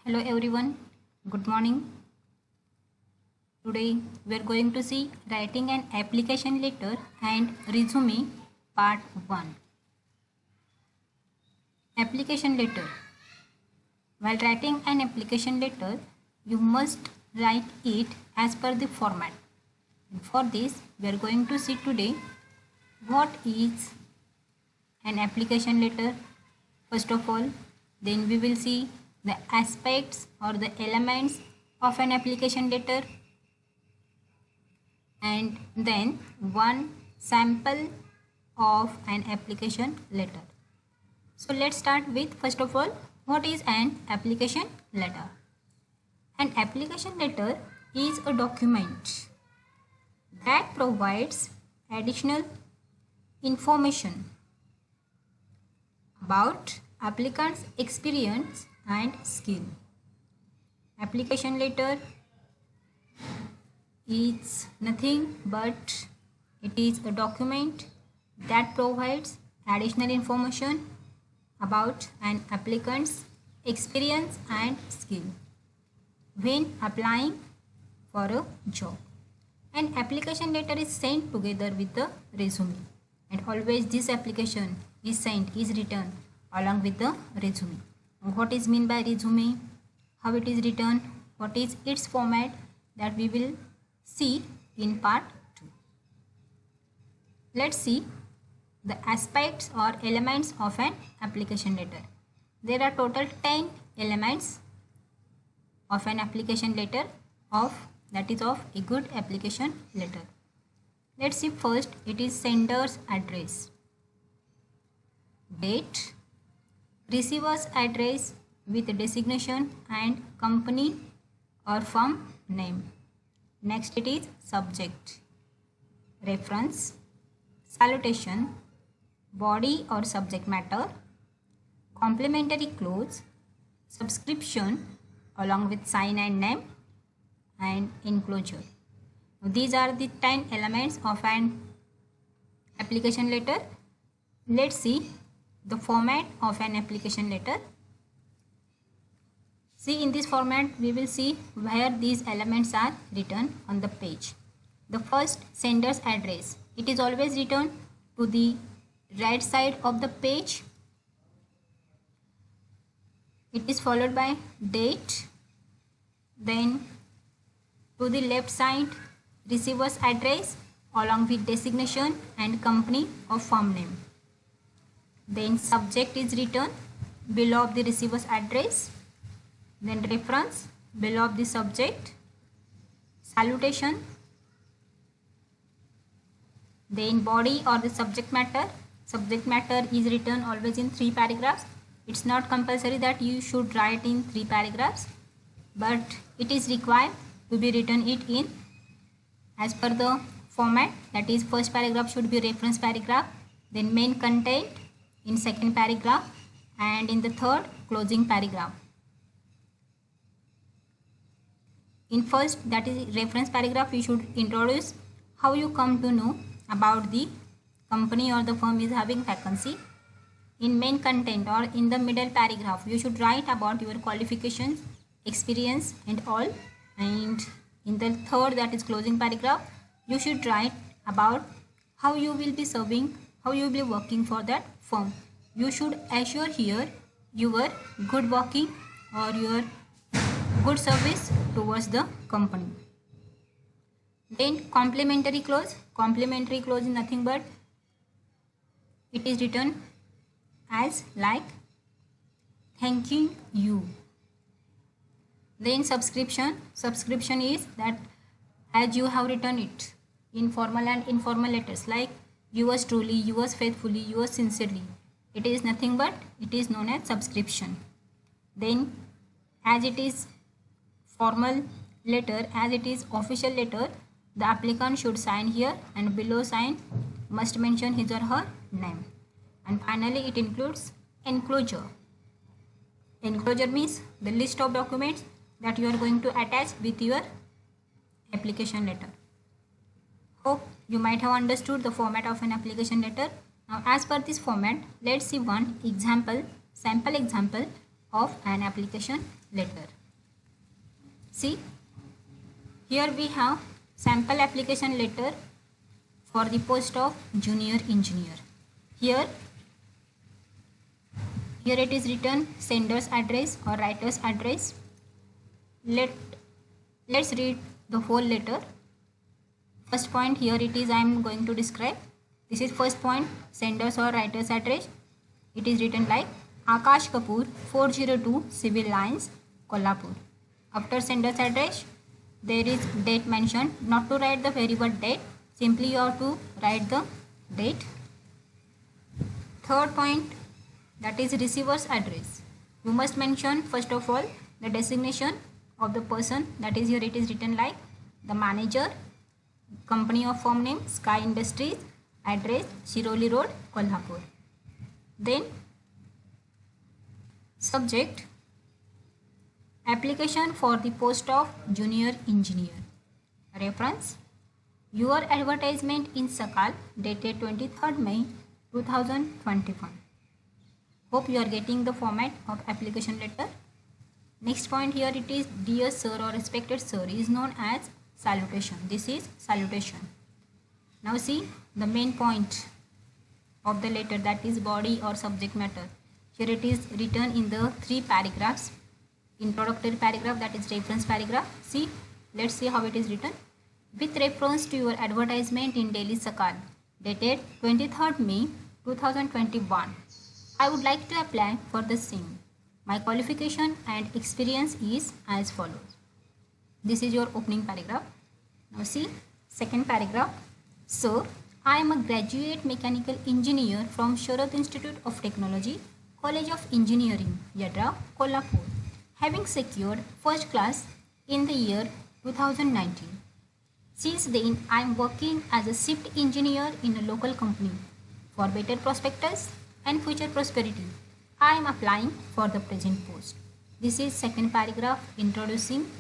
Hello everyone, good morning. Today we are going to see writing an application letter and resume part 1. Application letter. While writing an application letter, you must write it as per the format. And for this, we are going to see today what is an application letter first of all. Then we will see the aspects or the elements of an application letter, and then one sample of an application letter. So let's start with first of all, what is an application letter? An application letter is a document that provides additional information about applicant's experience and skill. Application letter is nothing but it is a document that provides additional information about an applicant's experience and skill when applying for a job. An application letter is sent together with the resume, and always this application is written along with the resume. What is meant by resume? How it is written? What is its format? That we will see in part 2. Let's see the aspects or elements of an application letter. There are total 10 elements of an application letter of a good application letter. Let's see first, it is sender's address, date, receiver's address with designation and company or firm name. Next it is subject, reference, salutation, body or subject matter, complimentary clause, subscription along with sign and name, and enclosure. These are the 10 elements of an application letter. Let's see the format of an application letter. See, in this format we will see where these elements are written on the page. The first, sender's address. It is always written to the right side of the page. It is followed by date, then to the left side, receiver's address along with designation and company or firm name. Then subject is written below of the receiver's address, then reference below of the subject, salutation, then body or the subject matter. Subject matter is written always in 3 paragraphs. It's not compulsory that you should write in 3 paragraphs, but it is required to be written it in as per the format. That is, first paragraph should be reference paragraph, then main content in second paragraph, and in the third, closing paragraph. In first, that is reference paragraph, you should introduce how you come to know about the company or the firm is having vacancy. In main content or in the middle paragraph, you should write about your qualifications, experience and all. And in the third, that is closing paragraph, you should write about how you will be serving, how you will be working for that firm. You should assure here your good working or your good service towards the company. Then complimentary clause. Complimentary clause is nothing but it is written as like thanking you. Then subscription. Subscription is that as you have written it in formal and informal letters, like yours truly, yours faithfully, yours sincerely. It is nothing but it is known as subscription. Then as it is formal letter, as it is official letter, the applicant should sign here, and below sign must mention his or her name. And finally it includes enclosure. Enclosure means the list of documents that you are going to attach with your application letter. Hope you might have understood the format of an application letter. Now as per this format, let's see one sample example of an application letter. See, here we have sample application letter for the post of junior engineer. Here it is written sender's address or writer's address. Let's read the whole letter. First point, here it is I am going to describe. This is first point, sender's or writer's address. It is written like Akash Kapoor, 402 Civil Lines, Kolhapur. After sender's address, there is date mentioned. Not to write the variable date, simply you have to write the date. Third point, that is receiver's address. You must mention first of all the designation of the person. That is, here it is written like the manager, company or firm name Sky Industries, address Shiroli Road, Kolhapur. Then subject, application for the post of junior engineer. Reference, your advertisement in Sakal dated 23rd May 2021. Hope you are getting the format of application letter. Next point, here it is dear sir or respected sir is known as salutation. This is salutation. Now see the main point of the letter, that is body or subject matter. Here it is written in the 3 paragraphs. Introductory paragraph, that is reference paragraph. See, let's see how it is written. With reference to your advertisement in Daily Sakal dated 23rd May 2021, I would like to apply for the same. My qualification and experience is as follows. This is your opening paragraph. Now see second paragraph. So, I am a graduate mechanical engineer from Sharad Institute of Technology, College of Engineering, Yadra, Kolhapur, having secured first class in the year 2019. Since then, I am working as a shift engineer in a local company. For better prospectus and future prosperity, I am applying for the present post. This is second paragraph introducing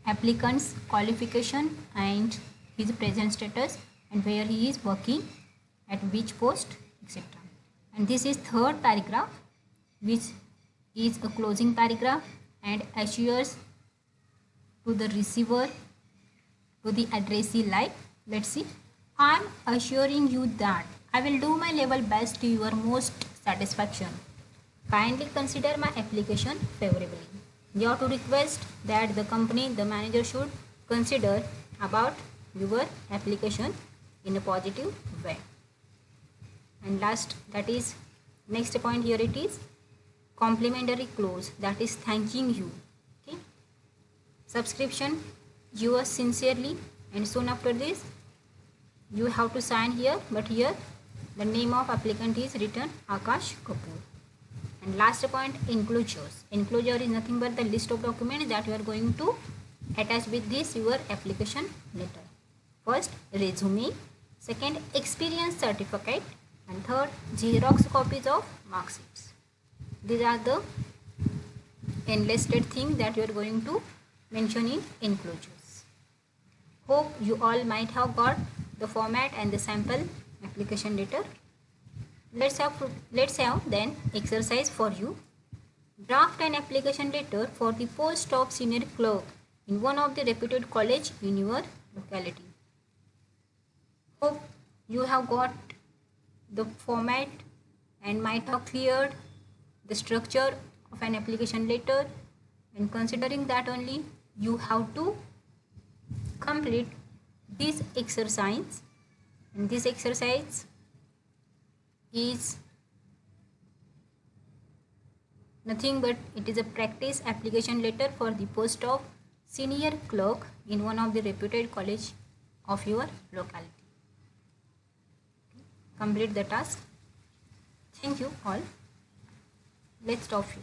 applicant's qualification and his present status and where he is working, at which post, etc. And this is third paragraph, which is a closing paragraph and assures to the receiver, to the addressee like, let's see, I am assuring you that I will do my level best to your most satisfaction. Kindly consider my application favorably. You have to request that the company, the manager should consider about your application in a positive way. And last, that is next point, here it is complimentary clause, that is thanking you. Okay, subscription yours sincerely, and soon after this you have to sign here, but here the name of applicant is written Akash Kapoor. And last point, enclosures. Enclosure is nothing but the list of documents that you are going to attach with this your application letter. First, resume. Second, experience certificate. And third, Xerox copies of mark sheets. These are the enlisted things that you are going to mention in enclosures. Hope you all might have got the format and the sample application letter. Let's have then exercise for you. Draft an application letter for the post of senior clerk in one of the reputed college in your locality. Hope you have got the format and might have cleared the structure of an application letter, and considering that only you have to complete this exercise, and this exercise is nothing but it is a practice application letter for the post of senior clerk in one of the reputed college of your locality. Complete the task. Thank you all. Let's stop here.